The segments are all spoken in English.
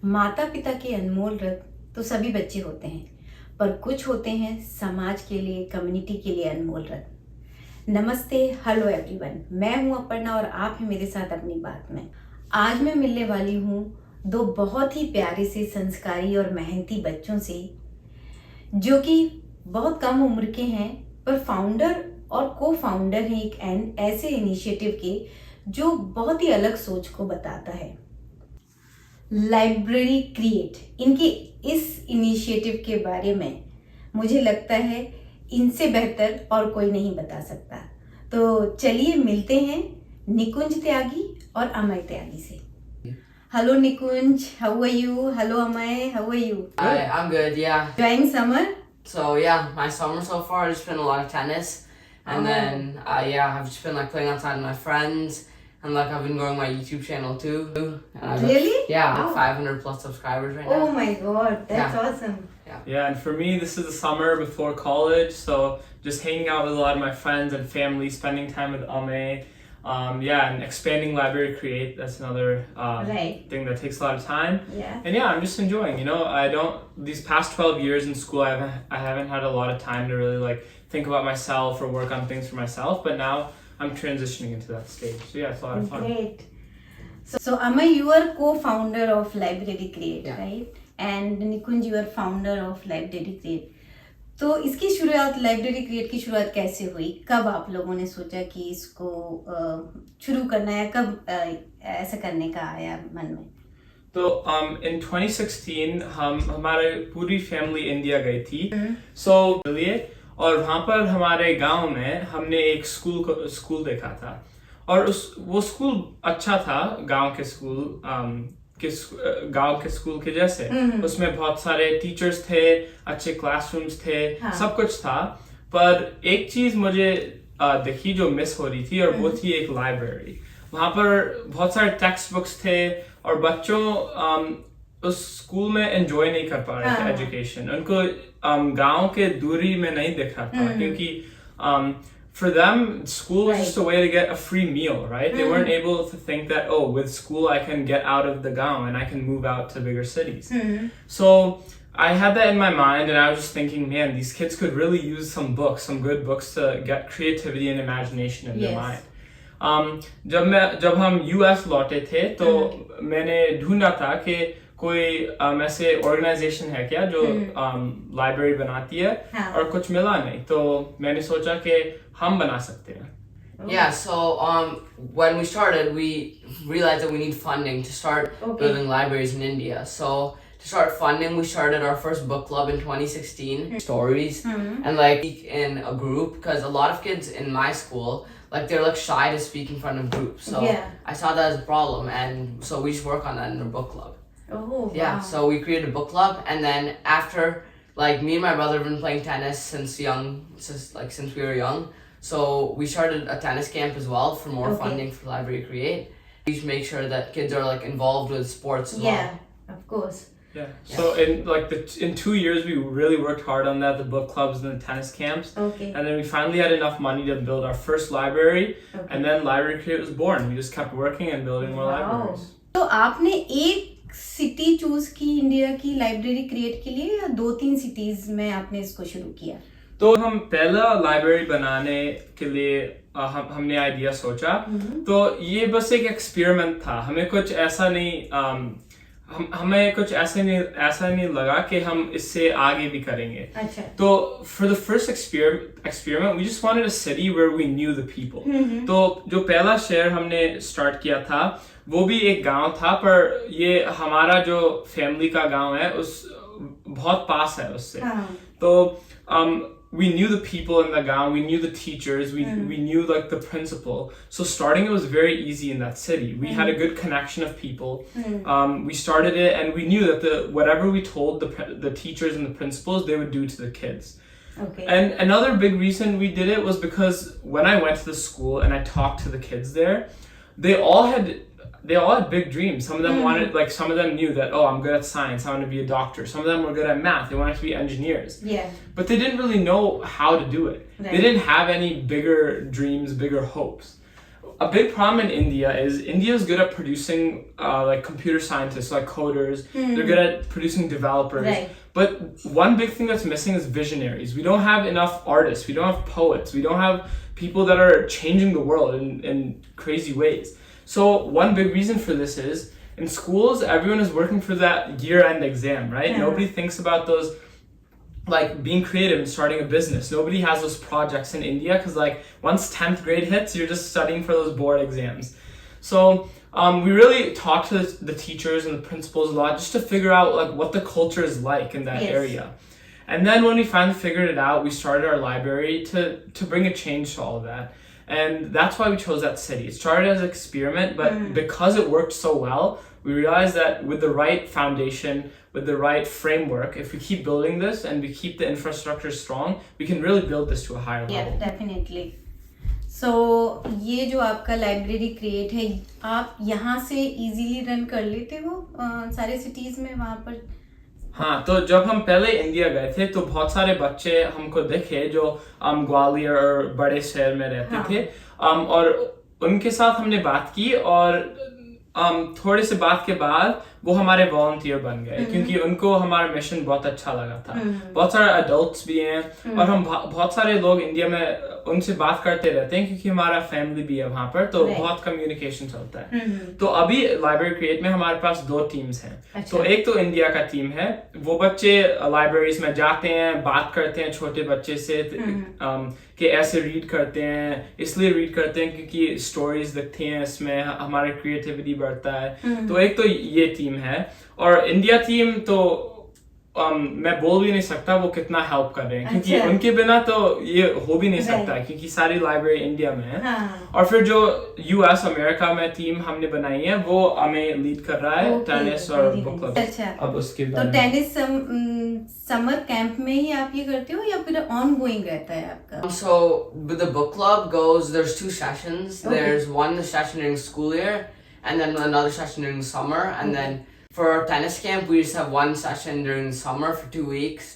माता पिता के अनमोल रत्न तो सभी बच्चे होते हैं, पर कुछ होते हैं समाज के लिए, कम्युनिटी के लिए अनमोल रत्न। नमस्ते, हेलो एवरीवन, मैं हूं अपर्णा और आप हैं मेरे साथ अपनी बात में। आज मैं मिलने वाली हूं दो बहुत ही प्यारे से संस्कारी और मेहनती बच्चों से, जो कि बहुत कम उम्र के हैं, पर फाउंडर और को फाउंडर हैं एक ऐसे इनिशिएटिव के जो बहुत ही अलग सोच को बताता है, लाइब्रेरी क्रिएट। इनके इस इनिशिएटिव के बारे में मुझे लगता है इनसे बेहतर और कोई नहीं बता सकता। तो चलिए मिलते हैं निकुंज त्यागी और अमय त्यागी से। Hello Nikunj, how are you? Hello Amay, how are you? Hi, I'm good, yeah. Enjoying summer? So yeah, my summer so far has been a lot of tennis. And then, I've just been like playing outside with my friends. And like I've been growing my YouTube channel too. And I've Really? Yeah, Wow. 500 plus subscribers right now. Oh my god, that's Yeah. awesome. Yeah, and for me, this is the summer before college, so just hanging out with a lot of my friends and family, spending time with Ame, and expanding Library Create. That's another Right. thing that takes a lot of time. Yeah. And I'm just enjoying. These past 12 years in school, I haven't had a lot of time to really like think about myself or work on things for myself. But now I'm transitioning into that stage. So yeah, it's a lot of fun. Great. So Amay, you are co-founder of Library Create, Yeah. right? And Nikunj, you are founder of Library Create. तो इसकी शुरुआत, library create की शुरुआत कैसे हुई? कब आप लोगों ने सोचा कि इसको शुरू करना है? कब ऐसा करने का आया मन में? तो in 2016 हमारे पूरी फैमिली इंडिया गई थी। और वहाँ पर हमारे गांव में हमने एक स्कूल देखा था, और वो स्कूल अच्छा था, गांव के स्कूल के जैसे। उसमें बहुत सारे टीचर्स थे, अच्छे क्लासरूम्स थे, हाँ. सब कुछ था। पर एक चीज मुझे दिखी जो मिस हो रही थी, और वो थी एक लाइब्रेरी। वहाँ पर बहुत सारे टेक्स्ट बुक्स थे, और बच्चों उस स्कूल में एंजॉय नहीं कर पा रहे थे एजुकेशन। उनको गांव के दूरी में नहीं दिख रहा था, क्योंकि for them, school was just a way to get a free meal, right? They weren't able to think that, oh, with school I can get out of the gaon and I can move out to bigger cities. So I had that in my mind, and I was just thinking, man, these kids could really use some books, some good books to get creativity and imagination in their mind. जब हम US लौटे थे, तो मैंने ढूंढा था कि कोई ऐसे ऑर्गेनाइजेशन है क्या जो लाइब्रेरी बनाती है, और कुछ मिला नहीं। तो मैंने सोचा कि हम बना सकते हैं। Yeah, so when we started, we realized that we need funding to start building libraries in India. So to start funding, we started our first book club in 2016. Stories and like in a group, because a lot of kids in my school, like they're like shy to speak in front of groups. So I saw that as a problem, and so we just work on that in our book club. Oh, yeah, wow. So we created a book club, and then after, like, me and my brother have been playing tennis since we were young. So we started a tennis camp as well for more funding for Library Create. We should make sure that kids are like involved with sports as well. Yeah, of course. Yeah. So in 2 years we really worked hard on that, the book clubs and the tennis camps. Okay. And then we finally had enough money to build our first library. And then Library Create was born. We just kept working and building more libraries. तो आपने एक city choose की India की library create के लिए, या 2-3 cities में आपने इसको शुरू किया? तो हम पहला लाइब्रेरी बनाने के लिए हमने आइडिया सोचा। तो ये बस एक एक्सपेरिमेंट था। हमें कुछ ऐसा नहीं लगा कि हम इससे आगे भी करेंगे। अच्छा। तो for the first experiment, we just wanted a city where we knew the people. तो जो पहला शहर हमने स्टार्ट किया था, वो भी एक गांव था, पर ये हमारा जो फैमिली का गांव है उस बहुत पास है उससे। तो we knew the people in the gaon, we knew the teachers, we knew like the principal. So starting it was very easy in that city. We had a good connection of people. We started it, and we knew that whatever we told the teachers and the principals, they would do to the kids. Okay. And another big reason we did it was because when I went to the school and I talked to the kids there, they all had big dreams. Some of them wanted, like, some of them knew that, oh, I'm good at science, I want to be a doctor. Some of them were good at math, they wanted to be engineers. Yeah. But they didn't really know how to do it. Right. They didn't have any bigger dreams, bigger hopes. a big problem in India is good at producing like computer scientists, like coders. They're good at producing developers. Right. But one big thing that's missing is visionaries. We don't have enough artists. We don't have poets. We don't have people that are changing the world in crazy ways. So one big reason for this is in schools, everyone is working for that year-end exam, right? Yeah. Nobody thinks about those, like being creative and starting a business. Nobody has those projects in India because like once 10th grade hits, you're just studying for those board exams. So we really talk to the teachers and the principals a lot just to figure out like what the culture is like in that Yes. area. And then when we finally figured it out, we started our library to bring a change to all of that. And that's why we chose that city. It started as an experiment, but because it worked so well, we realized that with the right foundation, with the right framework, if we keep building this and we keep the infrastructure strong, we can really build this to a higher Yeah, level. definitely. So ये जो आपका library create है, आप यहाँ से easily run कर लेते हो सारे सिटीज में वहाँ पर? हाँ, तो जब हम पहले इंडिया गए थे तो बहुत सारे बच्चे हमको दिखे जो ग्वालियर और बड़े शहर में रहते हाँ. थे और उनके साथ हमने बात की और थोड़े से बात के बाद वो हमारे वॉलंटियर बन गए क्योंकि उनको हमारा मिशन बहुत अच्छा लगा था. बहुत सारे अडल्ट्स भी हैं और हम बहुत सारे लोग इंडिया में उनसे बात करते रहते हैं क्योंकि हमारा फैमिली भी है वहाँ पर, तो बहुत कम्युनिकेशन चलता है. तो अभी लाइब्रेरी क्रिएट में हमारे पास 2 टीम्स हैं. अच्छा. तो एक तो इंडिया का टीम है, वो बच्चे लाइब्रेरीज में जाते हैं, बात करते हैं छोटे बच्चे से कि ऐसे रीड करते हैं, इसलिए रीड करते हैं क्योंकि स्टोरीज दिखती हैं, इसमें हमारी क्रिएटिविटी बढ़ता है. तो एक तो ये टीम है और इंडिया टीम तो मैं बोल भी नहीं सकता वो कितना हेल्प कर रहे हैं क्योंकि अच्छा. उनके बिना तो ये हो भी नहीं सकता क्योंकि सारी लाइब्रेरी इंडिया में है. हाँ. और फिर जो यूएस अमेरिका में टीम हमने बनाई है वो हमें लीड कर रहा है टेनिस और बुक क्लब. अच्छा. अब उसके तो बारे में टेनिस समर कैंप में ही आप ये करते हो या फिर ऑन गोइंग रहता है आपका? So with the book club goes, there's 2 sessions. Okay. There's one session during school year and then another session during summer. And then for our tennis camp, we just have one session during summer for 2 weeks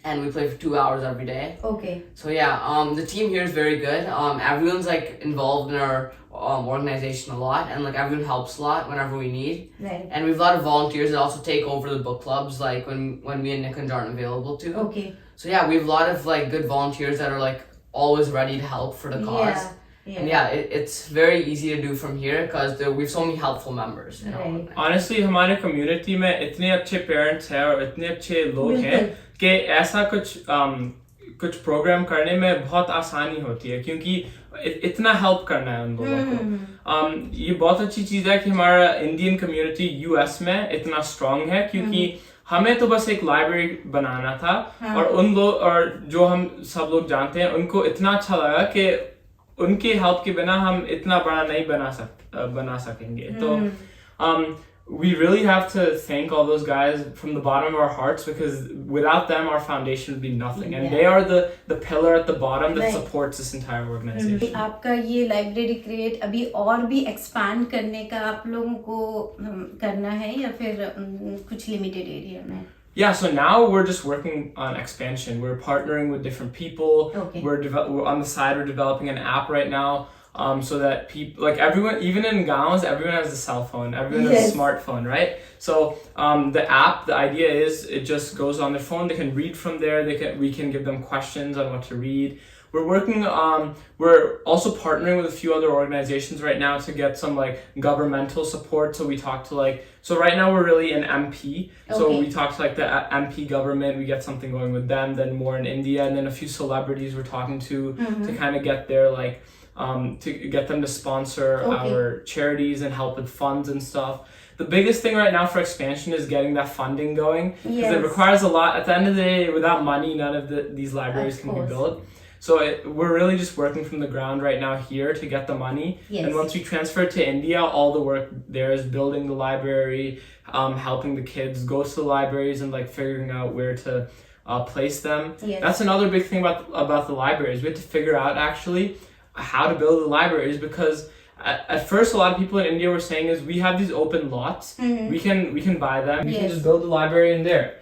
and we play for 2 hours every day. Okay. So yeah, the team here is very good. Everyone's like involved in our organization a lot and like everyone helps a lot whenever we need. Right. And we have a lot of volunteers that also take over the book clubs like when me and Nikunj aren't available to. Okay. So yeah, we have a lot of like good volunteers that are like always ready to help for the cause. And yeah, it's very easy to do from here because we have so many helpful members. You know? Right. Honestly, हमारे community में इतने अच्छे parents हैं और इतने अच्छे लोग हैं कि ऐसा कुछ प्रोग्राम करने में बहुत आसानी होती है क्योंकि इतना हेल्प करना है उन लोगों को. ये बहुत अच्छी चीज़ है कि हमारा इंडियन कम्युनिटी यूएस में इतना स्ट्रांग है क्योंकि हमें तो बस एक लाइब्रेरी बनाना था और उन लोग और जो हम सब लोग जानते हैं उनको इतना अच्छा लगा कि उनके हेल्प के बिना हम इतना बड़ा नहीं बना सकेंगे. तो we really have to thank all those guys from the bottom of our hearts because without them our foundation would be nothing and they are the pillar at the bottom that supports this entire organization. आपका ये library create अभी और भी expand करने का आप लोगों को करना है या फिर कुछ लिमिटेड एरिया में? Yeah, so now we're just working on expansion. We're partnering with different people. Okay. We're on the side, we're developing an app right now so that people, like everyone, even in gowns, everyone has a cell phone. Everyone has a smartphone, right? So the app, the idea is it just goes on their phone. They can read from there. We can give them questions on what to read. We're working we're also partnering with a few other organizations right now to get some like governmental support. So we talk to so right now we're really an MP. So we talk to like the MP government, we get something going with them, then more in India, and then a few celebrities we're talking to kind of get their to get them to sponsor our charities and help with funds and stuff. The biggest thing right now for expansion is getting that funding going because it requires a lot. At the end of the day, without money, none of these libraries can be built. So we're really just working from the ground right now here to get the money. Yes. And once we transfer to India, all the work there is building the library, helping the kids go to the libraries and like figuring out where to place them. Yes. That's another big thing about the libraries. We have to figure out actually how to build the libraries because at first a lot of people in India were saying is we have these open lots, we can buy them, we can just build the library in there.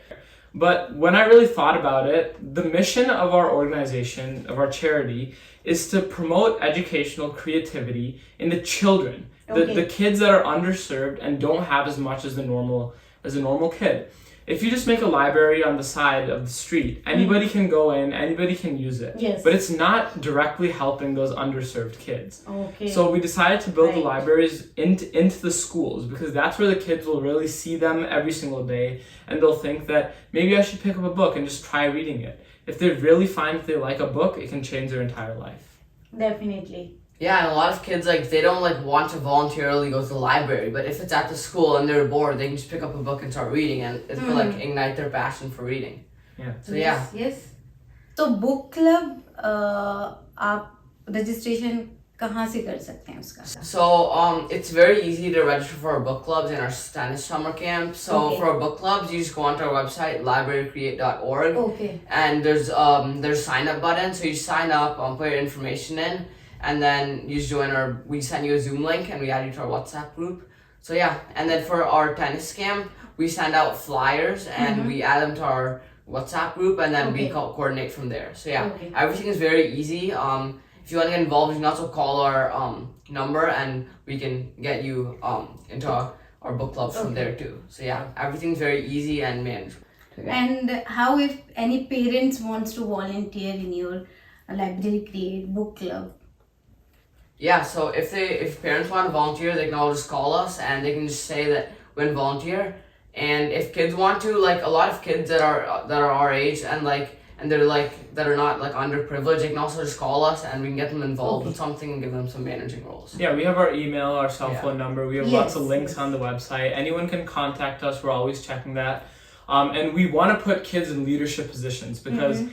But when I really thought about it, the mission of our organization, of our charity, is to promote educational creativity in the children, the kids that are underserved and don't have as much as a normal kid. If you just make a library on the side of the street, anybody can go in, anybody can use it. Yes. But it's not directly helping those underserved kids. Okay. So we decided to build the libraries into the schools, because that's where the kids will really see them every single day, and they'll think that maybe I should pick up a book and just try reading it. If they really find that they like a book, it can change their entire life. Definitely. Yeah, and a lot of kids, like, they don't, like, want to voluntarily go to the library, but if it's at the school and they're bored, they can just pick up a book and start reading, and it will, like, ignite their passion for reading. Yeah. So, yeah. Yes. तो book club आप registration कहाँ से कर सकते हैं उसका? So, it's very easy to register for our book clubs in our tennis summer camp. So, for our book clubs, you just go onto our website, librarycreate.org. Okay. And there's sign up button, so you sign up, put your information in, and then you just join we send you a Zoom link and we add you to our WhatsApp group. So yeah, and then for our tennis camp, we send out flyers and we add them to our WhatsApp group, and then we coordinate from there. So yeah, everything is very easy. If you want to get involved, you can also call our number and we can get you into our book clubs from there too. So yeah, everything's very easy and manageable. And how if any parents wants to volunteer in your library create book club? Yeah, so if parents want to volunteer, they can all just call us and they can just say that when volunteer. And if kids want to, like, a lot of kids that are our age and they're like that are not like underprivileged, they can also just call us and we can get them involved with something and give them some managing roles. Yeah, we have our email, our cell phone number. We have lots of links on the website. Anyone can contact us. We're always checking that. And we want to put kids in leadership positions because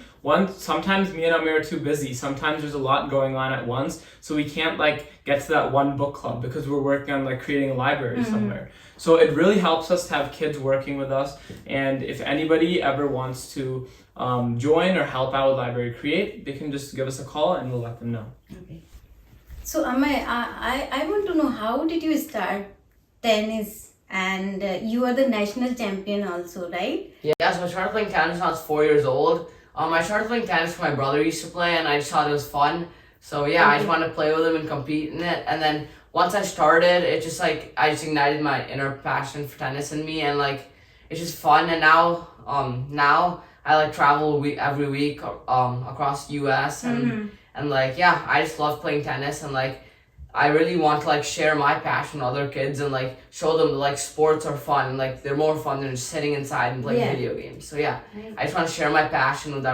sometimes me and Ameya are too busy. Sometimes there's a lot going on at once, so we can't like get to that one book club because we're working on like creating a library somewhere. So it really helps us to have kids working with us. And if anybody ever wants to join or help out with Library Create, they can just give us a call and we'll let them know. Okay. So Ameya, I want to know, how did you start tennis? And you are the national champion also, right? Yeah, so I started playing tennis when I was 4 years old. I started playing tennis because my brother used to play and I just thought it was fun. So yeah, I just wanted to play with him and compete in it. And then once I started, it just like, I just ignited my inner passion for tennis in me, and like, it's just fun. And now I like travel every week across US and like, yeah, I just love playing tennis, and like, I really want to like share my passion with other kids and like show them that like sports are fun and like they're more fun than just sitting inside and playing video games. So yeah, I just want to share my passion with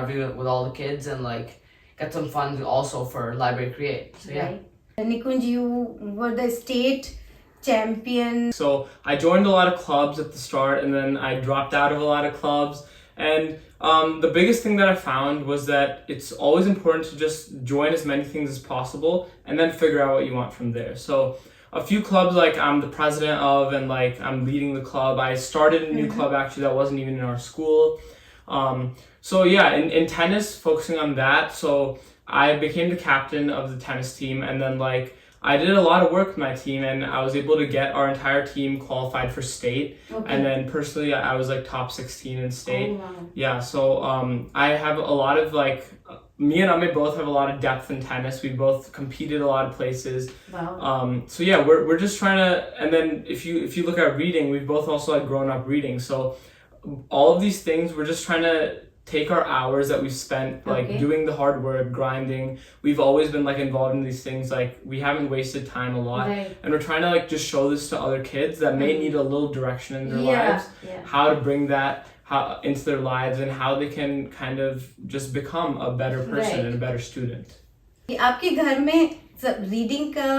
all the kids and like get some fun also for Library Create. So yeah. Nikunj, you were the state champion. So I joined a lot of clubs at the start and then I dropped out of a lot of clubs. And the biggest thing that I found was that it's always important to just join as many things as possible and then figure out what you want from there. So a few clubs like I'm the president of and like I'm leading the club. I started a new club actually that wasn't even in our school. So yeah, in tennis, focusing on that. So I became the captain of the tennis team, and then like I did a lot of work with my team and I was able to get our entire team qualified for state. And then personally, I was like top 16 in state. Oh, wow. Yeah, so I have a lot of like, me and Ame both have a lot of depth in tennis. We both competed a lot of places. Wow. So yeah, we're just trying to, and then if you look at reading, we've both also like grown up reading. So all of these things, we're just trying to take our hours that we've spent like doing the hard work, grinding. We've always been like involved in these things. Like we haven't wasted time a lot, and we're trying to like just show this to other kids that may need a little direction in their lives, how to bring that into their lives and how they can kind of just become a better person and a better student. आपके घर में reading का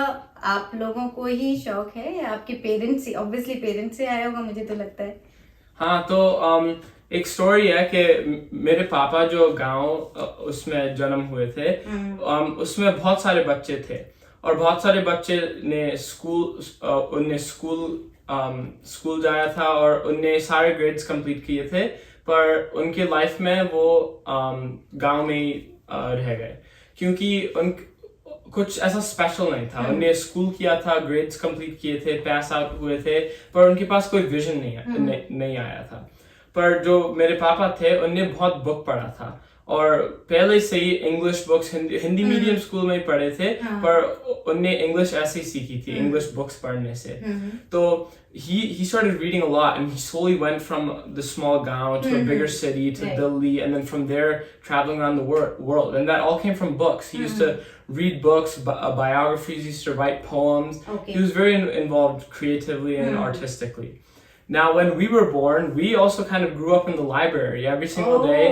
आप लोगों को ही शौक है या आपके पेरेंट्स से? ऑब्वियसली पेरेंट्स से आया होगा, मुझे तो लगता है. हाँ, तो एक स्टोरी है कि मेरे पापा जो गांव उसमें जन्म हुए थे, उसमें बहुत सारे बच्चे थे और बहुत सारे बच्चे ने स्कूल जाया था और उनने सारे ग्रेड्स कंप्लीट किए थे, पर उनके लाइफ में वो गांव में ही रह गए क्योंकि कुछ ऐसा स्पेशल नहीं था. उनने स्कूल किया था, ग्रेड्स कंप्लीट किए थे, पास आउट हुए थे, पर उनके पास कोई विजन नहीं आया था. पर जो मेरे पापा थे उनने बहुत बुक पढ़ा था और पहले से ही English books Hindi medium school में ही पढ़े थे पर उनने इंग्लिश ऐसे ही सीखी थी इंग्लिश बुक्स पढ़ने से तो he started reading a lot and he slowly went from the small town to a bigger city to Delhi and then from there traveling around the world and that all came from books. He used to read books, biographies, he used to write poems. He was very involved creatively and artistically. Now, when we were born, we also kind of grew up in the library. Every single day,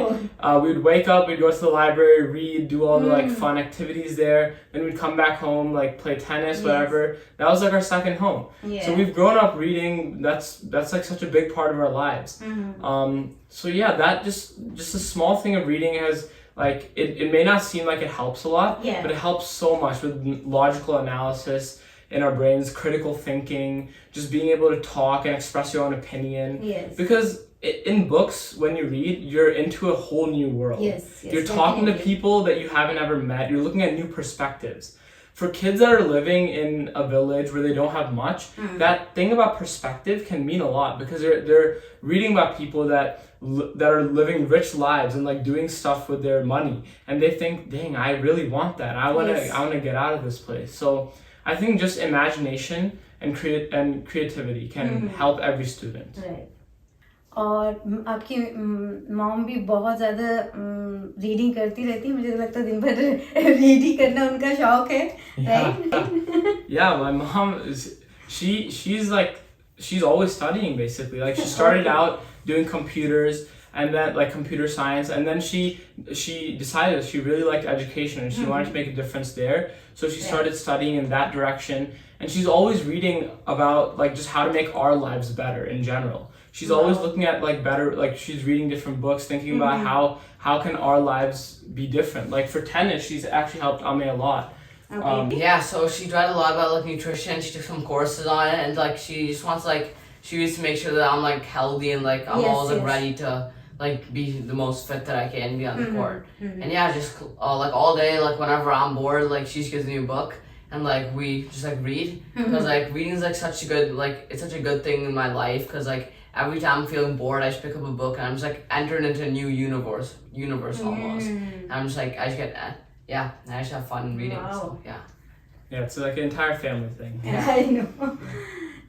we'd wake up, we'd go to the library, read, do all the like fun activities there. Then we'd come back home, like play tennis, whatever. That was like our second home. So we've grown up reading. That's like such a big part of our lives. So yeah, that just a small thing of reading has like it may not seem like it helps a lot, but it helps so much with logical analysis in our brains, critical thinking, just being able to talk and express your own opinion. Because in books, when you read, you're into a whole new world. You're talking to people that you haven't ever met. You're looking at new perspectives. For kids that are living in a village where they don't have much, that thing about perspective can mean a lot because they're reading about people that are living rich lives and like doing stuff with their money, and they think, "Dang, I really want that. I want to get out of this place." So I think just imagination and creativity can help every student. Right. और आपकी mom भी बहुत ज़्यादा reading करती रहती है मुझे तो लगता है दिन भर रीडिंग करना उनका शौक है right? Yeah, my mom is she's always studying basically. Like she started out doing computers and then like computer science and then she decided she really liked education and she wanted to make a difference there. So she started studying in that direction and she's always reading about like just how to make our lives better in general. She's always looking at like better, like she's reading different books, thinking about how can our lives be different. Like for tennis, she's actually helped Ame a lot. Yeah, so she read a lot about like nutrition. She took some courses on it, and like she just wants like she wants to make sure that I'm like healthy and like I'm always like ready to like be the most fit that I can be on the court. And yeah, just like all day, like whenever I'm bored, like she just gives me a book. And like we just like read because like reading is like such a good it's such a good thing in my life because like every time I'm feeling bored I just pick up a book and I'm just like entering into a new universe almost. And I'm just like I just get I just have fun reading. So, yeah, it's like an entire family thing. I know.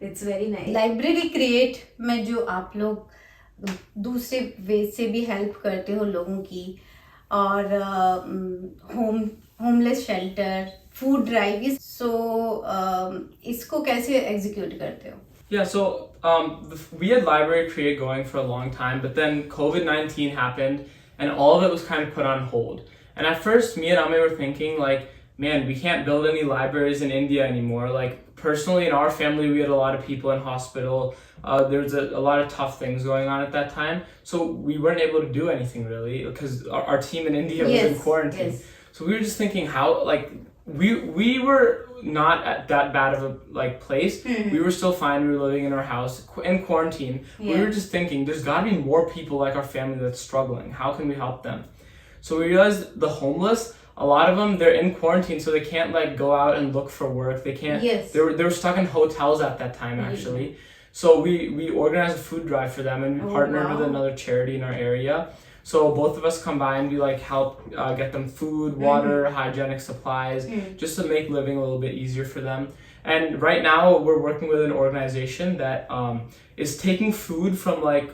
It's very nice. Library create में जो आप लोग दूसरे वे से भी help करते हो लोगों की और homeless shelter food drive so इसको कैसे एग्जीक्यूट करते हो? Yeah, so we had Library Create going for a long time, but then COVID-19 happened and all of it was kind of put on hold. And at first, me and Ame were thinking like, man, we can't build any libraries in India anymore. Like personally in our family, we had a lot of people in hospital. There was a lot of tough things going on at that time. So we weren't able to do anything really because our team in India was in quarantine. So we were just thinking how like we were not at that bad of a like place. We were still fine. We were living in our house in quarantine. We were just thinking there's got to be more people like our family that's struggling. How can we help them? So we realized the homeless, a lot of them, they're in quarantine, so they can't like go out and look for work. They can't. They were stuck in hotels at that time actually. So we organized a food drive for them and we partnered with another charity in our area. So both of us combined, we like help get them food, water, hygienic supplies, just to make living a little bit easier for them. And right now we're working with an organization that is taking food from like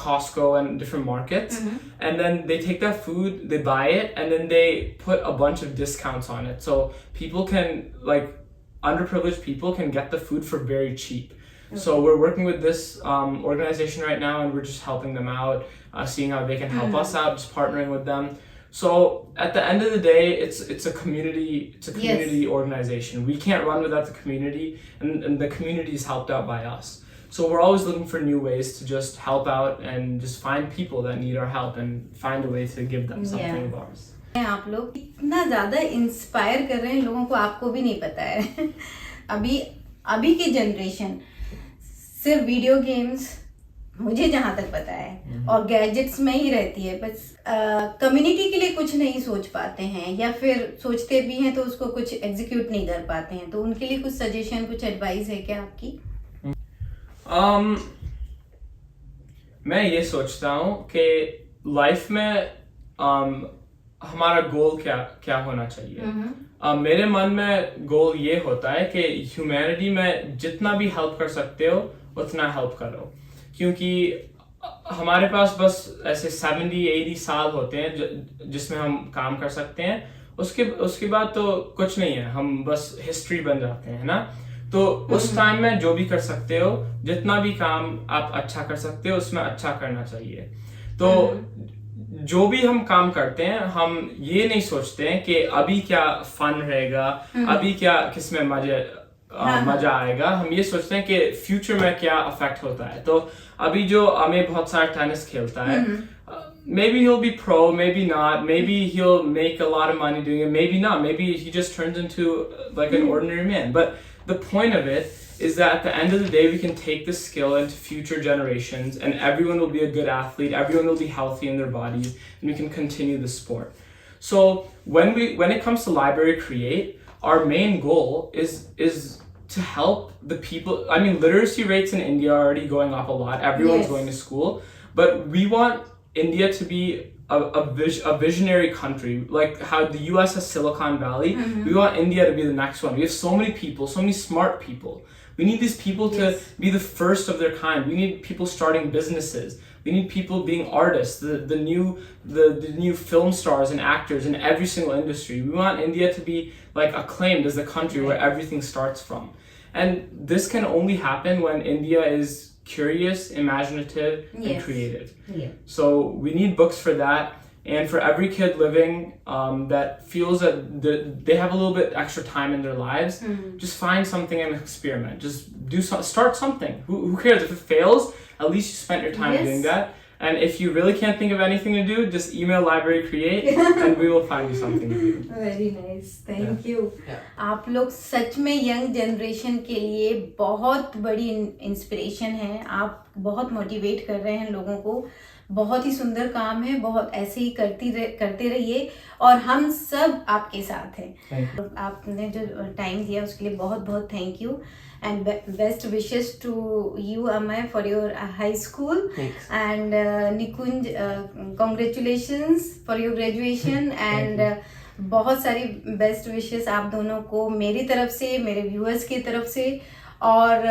Costco and different markets, and then they take that food, they buy it, and then they put a bunch of discounts on it. So people can like underprivileged people can get the food for very cheap. So we're working with this organization right now, and we're just helping them out, seeing how they can help us out, just partnering with them. So at the end of the day, it's a community organization. We can't run without the community, and the community is helped out by us. So we're always looking for new ways to just help out and just find people that need our help and find a way to give them something of ours. आप लोग इतना ज़्यादा inspire कर रहे हैं लोगों को, आपको भी नहीं पता है अभी की जनरेशन सिर्फ वीडियो गेम्स मुझे जहाँ तक पता है और गैजेट्स में ही रहती है, बस कम्युनिटी के लिए कुछ नहीं सोच पाते हैं या फिर सोचते भी हैं तो उसको कुछ एग्जीक्यूट नहीं कर पाते हैं. तो उनके लिए कुछ सजेशन, कुछ एडवाइस है क्या आपकी? मैं ये सोचता हूँ कि लाइफ में हमारा गोल क्या होना चाहिए। मेरे मन में गोल ये होता है कि ह्यूमैनिटी में जितना भी हेल्प कर सकते हो उतना हेल्प करो, क्योंकि हमारे पास बस ऐसे 70-80 साल होते हैं जिसमें हम काम कर सकते हैं। उसके बाद तो कुछ नहीं है, हम बस हिस्ट्री बन जाते हैं, है ना। तो उस टाइम में जो भी कर सकते हो, जितना भी काम आप अच्छा कर सकते हो उसमें अच्छा करना चाहिए। तो जो भी हम काम करते हैं, हम ये नहीं सोचते हैं कि अभी क्या फन रहेगा, अभी क्या किसमें मजा आएगा। हम ये सोचते हैं कि फ्यूचर में क्या अफेक्ट होता है। तो अभी जो अमेय बहुत सारा टेनिस खेलता है, maybe he'll be pro, maybe not, maybe he'll make a lot of money doing it, maybe not, maybe he just turns into like an ordinary man. But the point of it is that at the end of the day, we can take this skill into future generations and everyone will be a good athlete, everyone will be healthy in their bodies, and we can continue the sport. So when it comes to Library Create, our main goal is to help the people. I mean, literacy rates in India are already going up a lot. Everyone's going to school, but we want India to be a visionary country, like how the US has Silicon Valley. We want India to be the next one. We have so many people, so many smart people. We need these people to be the first of their kind. We need people starting businesses. We need people being artists, the new film stars and actors in every single industry. We want India to be like acclaimed as the country where everything starts from. And this can only happen when India is curious, imaginative, and creative. So we need books for that. And for every kid living that feels that they have a little bit extra time in their lives, just find something and experiment. Just start something. Who cares if it fails? At least you spent your time doing that. And if you really can't think of anything to do, just email Library Create and we will find you something to do. Very nice, thank you. आप लोग सच में young generation के लिए बहुत बड़ी inspiration है। आप बहुत मोटिवेट कर रहे हैं लोगों को। बहुत ही सुंदर काम है, बहुत ऐसे ही करते रहिए और हम सब आपके साथ हैं। आपने जो टाइम दिया उसके लिए बहुत बहुत thank you and best wishes to you, Amay, for your high school. Thanks. And Nikunj, congratulations for your graduation and बहुत सारी बेस्ट विशेस आप दोनों को मेरी तरफ से, मेरे व्यूअर्स की तरफ से। और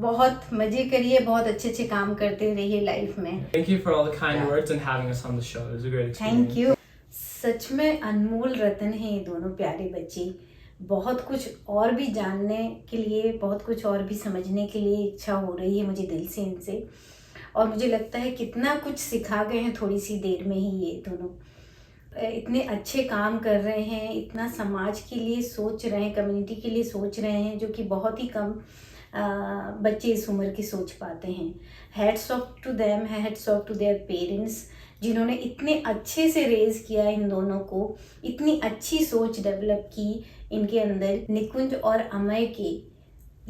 बहुत मजे करिए, बहुत अच्छे काम करते रहिए लाइफ में। Thank you for all the kind words and having us on the show. It was a great experience. Thank you. सच में अनमोल रत्न हैं ये दोनों प्यारे बच्चे। बहुत कुछ और भी जानने के लिए, बहुत कुछ और भी समझने के लिए इच्छा हो रही है मुझे दिल से इनसे। और मुझे लगता है कितना कुछ सिखा गए हैं थोड़ी सी देर में ही ये दोनों। इतने अच्छे काम कर रहे हैं, इतना समाज के लिए सोच रहे हैं, कम्युनिटी के लिए सोच रहे हैं, जो कि बहुत ही कम बच्चे इस उम्र की सोच पाते हैं। Hats off to them, hats off to their parents, जिन्होंने इतने अच्छे से रेज किया इन दोनों को, इतनी अच्छी सोच डेवलप की इनके अंदर। निकुंज और अमय के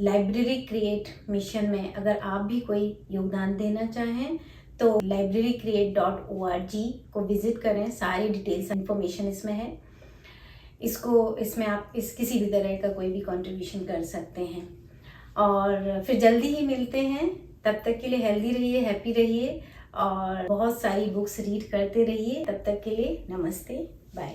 लाइब्रेरी क्रिएट मिशन में अगर आप भी कोई योगदान देना चाहें तो librarycreate.org को विजिट करें। सारी डिटेल्स इन्फॉर्मेशन इसमें है। इसमें आप किसी भी तरह का कोई भी कंट्रीब्यूशन कर सकते हैं। और फिर जल्दी ही मिलते हैं। तब तक के लिए हेल्दी रहिए, हैप्पी रहिए और बहुत सारी बुक्स रीड करते रहिए। तब तक के लिए नमस्ते, बाय।